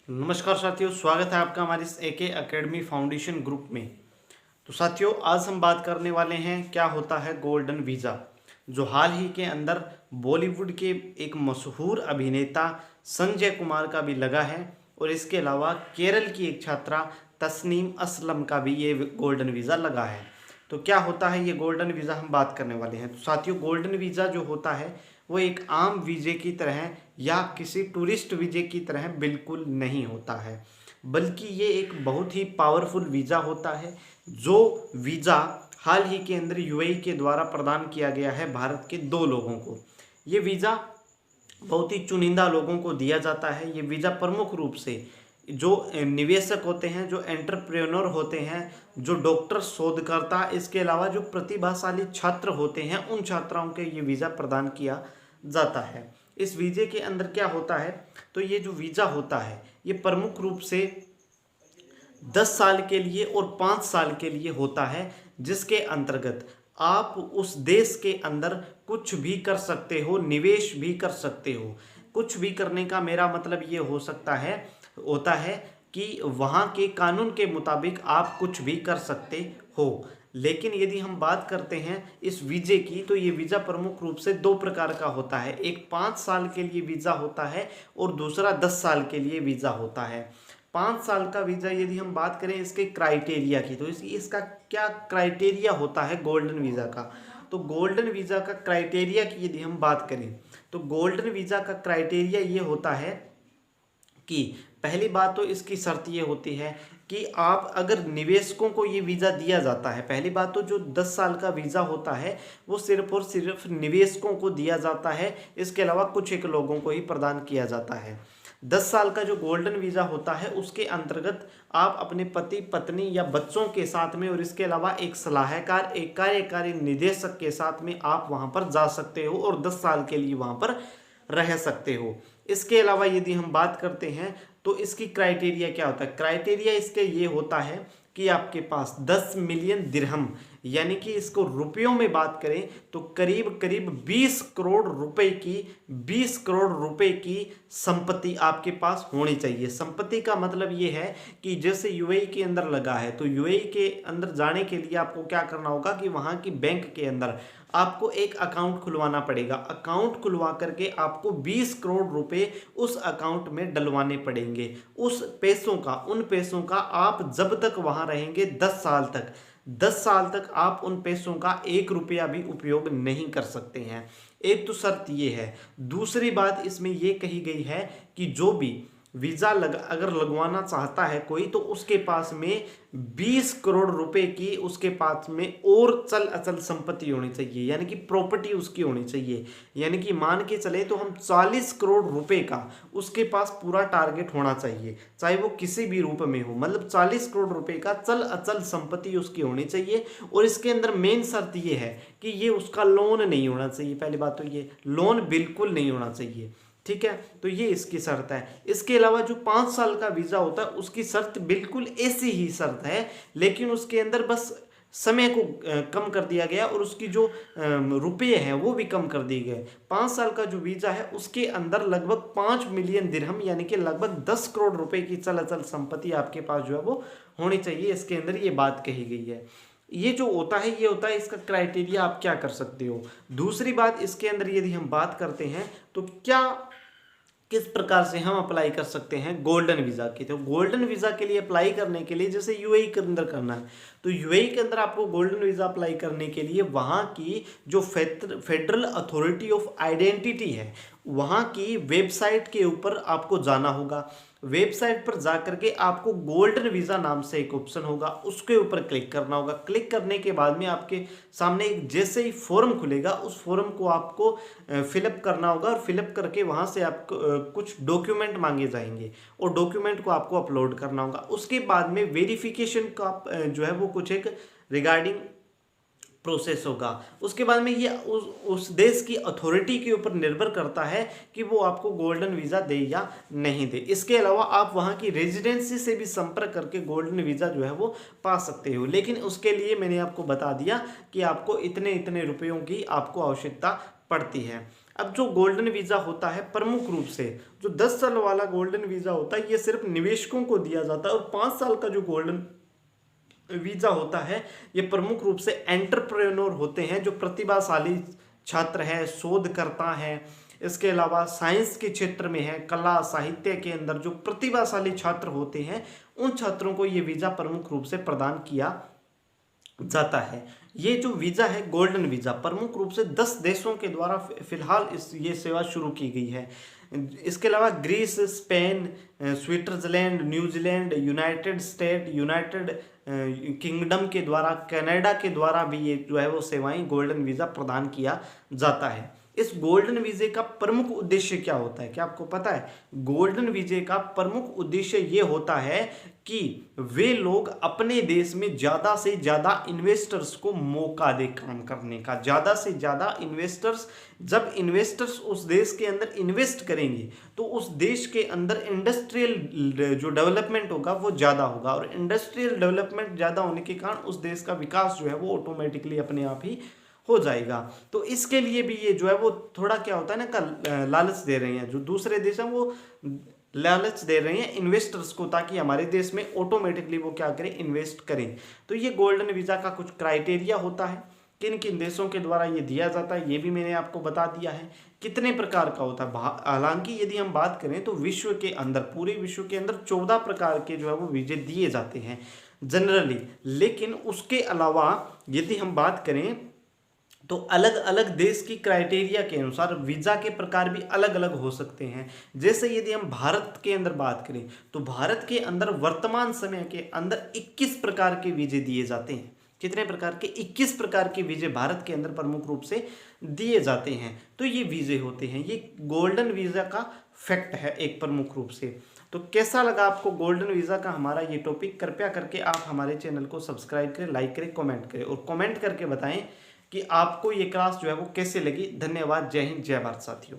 नमस्कार साथियों, स्वागत है आपका हमारे इस एके एकेडमी फाउंडेशन ग्रुप में। तो साथियों, आज हम बात करने वाले हैं क्या होता है गोल्डन वीज़ा, जो हाल ही के अंदर बॉलीवुड के एक मशहूर अभिनेता संजय कुमार का भी लगा है और इसके अलावा केरल की एक छात्रा तस्नीम असलम का भी ये गोल्डन वीज़ा लगा है। तो क्या होता है ये गोल्डन वीज़ा, हम बात करने वाले हैं। तो साथियों, गोल्डन वीज़ा जो होता है वो एक आम वीज़े की तरह या किसी टूरिस्ट वीज़े की तरह बिल्कुल नहीं होता है, बल्कि ये एक बहुत ही पावरफुल वीज़ा होता है, जो वीज़ा हाल ही के अंदर यूएई के द्वारा प्रदान किया गया है भारत के 2 लोगों को। ये वीज़ा बहुत ही चुनिंदा लोगों को दिया जाता है। ये वीज़ा प्रमुख रूप से जो निवेशक होते हैं, जो एंटरप्रेन्योर होते हैं, जो डॉक्टर शोधकर्ता, इसके अलावा जो प्रतिभाशाली छात्र होते हैं, उन छात्राओं के ये वीज़ा प्रदान किया जाता है। इस वीज़े के अंदर क्या होता है, तो ये जो वीज़ा होता है ये प्रमुख रूप से 10 साल के लिए और 5 साल के लिए होता है, जिसके अंतर्गत आप उस देश के अंदर कुछ भी कर सकते हो, निवेश भी कर सकते हो। कुछ भी करने का मेरा मतलब ये होता है कि वहाँ के कानून के मुताबिक आप कुछ भी कर सकते हो। लेकिन यदि हम बात करते हैं इस वीज़े की, तो ये वीज़ा प्रमुख रूप से 2 प्रकार का होता है। एक 5 साल के लिए वीज़ा होता है और दूसरा 10 साल के लिए वीज़ा होता है। 5 साल का वीज़ा यदि हम बात करें इसके क्राइटेरिया की, तो इसका क्या क्राइटेरिया होता है गोल्डन वीज़ा का। तो गोल्डन वीज़ा का क्राइटेरिया की यदि हम बात करें, तो गोल्डन वीज़ा का क्राइटेरिया ये होता है कि पहली बात तो इसकी शर्त ये होती है कि आप अगर निवेशकों को ये वीज़ा दिया जाता है, पहली बात तो जो 10 साल का वीज़ा होता है वो सिर्फ और सिर्फ निवेशकों को दिया जाता है, इसके अलावा कुछ एक लोगों को ही प्रदान किया जाता है। 10 साल का जो गोल्डन वीज़ा होता है उसके अंतर्गत आप अपने पति पत्नी या बच्चों के साथ में और इसके अलावा एक सलाहकार, एक कार्यकारी निदेशक के साथ में आप वहाँ पर जा सकते हो और 10 साल के लिए वहाँ पर रह सकते हो। इसके अलावा यदि हम बात करते हैं तो इसकी क्राइटेरिया क्या होता है, क्राइटेरिया इसके ये होता है कि आपके पास 10 मिलियन दिरहम, यानी कि इसको रुपयों में बात करें तो करीब करीब 20 करोड़ रुपए की संपत्ति आपके पास होनी चाहिए। संपत्ति का मतलब ये है कि जैसे यूएई के अंदर लगा है, तो यूएई के अंदर जाने के लिए आपको क्या करना होगा कि वहाँ की बैंक के अंदर आपको एक अकाउंट खुलवाना पड़ेगा। अकाउंट खुलवा करके आपको 20 करोड़ रुपए उस अकाउंट में डलवाने पड़ेंगे। उन पैसों का आप जब तक वहां रहेंगे 10 साल तक आप उन पैसों का 1 रुपया भी उपयोग नहीं कर सकते हैं। एक तो शर्त ये है। दूसरी बात इसमें यह कही गई है कि जो भी वीज़ा अगर लगवाना चाहता है कोई, तो उसके पास में 20 करोड़ रुपए की उसके पास में और चल अचल संपत्ति होनी चाहिए, यानी कि प्रॉपर्टी उसकी होनी चाहिए। यानी कि मान के चले तो हम 40 करोड़ रुपए का उसके पास पूरा टारगेट होना चाहिए, चाहे वो किसी भी रूप में हो। मतलब 40 करोड़ रुपए का चल अचल संपत्ति उसकी होनी चाहिए। और इसके अंदर मेन शर्त ये है कि ये उसका लोन नहीं होना चाहिए। पहली बात तो ये लोन बिल्कुल नहीं होना चाहिए, ठीक है। तो ये इसकी शर्त है। इसके अलावा जो 5 साल का वीज़ा होता है उसकी शर्त बिल्कुल ऐसी ही शर्त है, लेकिन उसके अंदर बस समय को कम कर दिया गया और उसकी जो रुपये हैं वो भी कम कर दिए गए। 5 साल का जो वीज़ा है उसके अंदर लगभग 5 मिलियन दिरहम, यानी कि लगभग 10 करोड़ रुपए की चल अचल संपत्ति आपके पास जो है वो होनी चाहिए। इसके अंदर ये बात कही गई है। ये जो होता है ये होता है इसका क्राइटेरिया, आप क्या कर सकते हो। दूसरी बात, इसके अंदर यदि हम बात करते हैं तो किस प्रकार से हम अप्लाई कर सकते हैं गोल्डन वीज़ा की। तो गोल्डन वीज़ा के लिए अप्लाई करने के लिए जैसे यूएई के अंदर करना है, तो यूएई के अंदर आपको गोल्डन वीज़ा अप्लाई करने के लिए वहाँ की जो फेडरल अथॉरिटी ऑफ आइडेंटिटी है, वहाँ की वेबसाइट के ऊपर आपको जाना होगा। वेबसाइट पर जा करके आपको गोल्डन वीज़ा नाम से एक ऑप्शन होगा, उसके ऊपर क्लिक करना होगा। क्लिक करने के बाद में आपके सामने एक जैसे ही फॉर्म खुलेगा, उस फॉर्म को आपको फिलअप करना होगा और फिलअप करके वहाँ से आपको कुछ डॉक्यूमेंट मांगे जाएंगे और डॉक्यूमेंट को आपको अपलोड करना होगा। उसके बाद में वेरिफिकेशन का जो है वो कुछ एक रिगार्डिंग प्रोसेस होगा। उसके बाद में ये उस देश की अथॉरिटी के ऊपर निर्भर करता है कि वो आपको गोल्डन वीज़ा दे या नहीं दे। इसके अलावा आप वहाँ की रेजिडेंसी से भी संपर्क करके गोल्डन वीज़ा जो है वो पा सकते हो, लेकिन उसके लिए मैंने आपको बता दिया कि आपको इतने इतने रुपयों की आपको आवश्यकता पड़ती है। अब जो गोल्डन वीज़ा होता है प्रमुख रूप से जो 10 साल वाला गोल्डन वीज़ा होता है ये सिर्फ निवेशकों को दिया जाता है, और 5 साल का जो गोल्डन वीज़ा होता है ये प्रमुख रूप से एंटरप्रेन्योर होते हैं, जो प्रतिभाशाली छात्र है, शोधकर्ता है, इसके अलावा साइंस के क्षेत्र में है, कला साहित्य के अंदर जो प्रतिभाशाली छात्र होते हैं उन छात्रों को ये वीज़ा प्रमुख रूप से प्रदान किया जाता है। ये जो वीज़ा है गोल्डन वीज़ा प्रमुख रूप से 10 देशों के द्वारा फिलहाल ये सेवा शुरू की गई है। इसके अलावा Greece, Spain, Switzerland, New Zealand, United State, United Kingdom के द्वारा, कनाडा के द्वारा भी ये जो है वो सेवाएं गोल्डन वीज़ा प्रदान किया जाता है। इस गोल्डन वीज़े का प्रमुख उद्देश्य क्या होता है, क्या आपको पता है? गोल्डन वीज़े का प्रमुख उद्देश्य ये होता है कि वे लोग अपने देश में ज़्यादा से ज़्यादा इन्वेस्टर्स को मौका दे काम करने का। ज़्यादा से ज़्यादा इन्वेस्टर्स, जब इन्वेस्टर्स उस देश के अंदर इन्वेस्ट करेंगे तो उस देश के अंदर इंडस्ट्रियल जो डेवलपमेंट होगा वो ज़्यादा होगा, और इंडस्ट्रियल डेवलपमेंट ज़्यादा होने के कारण उस देश का विकास जो है वो ऑटोमेटिकली अपने आप ही हो जाएगा। तो इसके लिए भी ये जो है वो थोड़ा क्या होता है ना का लालच दे रहे हैं, जो दूसरे देश हैं वो लालच दे रहे हैं इन्वेस्टर्स को, ताकि हमारे देश में ऑटोमेटिकली वो क्या करें, इन्वेस्ट करें। तो ये गोल्डन वीज़ा का कुछ क्राइटेरिया होता है, किन किन देशों के द्वारा ये दिया जाता है ये भी मैंने आपको बता दिया है। कितने प्रकार का होता है, हालांकि यदि हम बात करें तो विश्व के अंदर, पूरे विश्व के अंदर 14 प्रकार के जो है वो वीजे दिए जाते हैं जनरली। लेकिन उसके अलावा यदि हम बात करें तो अलग अलग देश की क्राइटेरिया के अनुसार वीज़ा के प्रकार भी अलग अलग हो सकते हैं। जैसे यदि हम भारत के अंदर बात करें तो भारत के अंदर वर्तमान समय के अंदर 21 प्रकार के वीजे दिए जाते हैं। कितने प्रकार के? 21 प्रकार के वीजे भारत के अंदर प्रमुख रूप से दिए जाते हैं। तो ये वीजे होते हैं, ये गोल्डन वीज़ा का फैक्ट है एक प्रमुख रूप से। तो कैसा लगा आपको गोल्डन वीज़ा का हमारा ये टॉपिक? कृपया करके आप हमारे चैनल को सब्सक्राइब करें, लाइक करें, कमेंट करें, और कमेंट करके बताएं कि आपको ये क्लास जो है वो कैसे लगी। धन्यवाद। जय हिंद, जय भारत साथियों।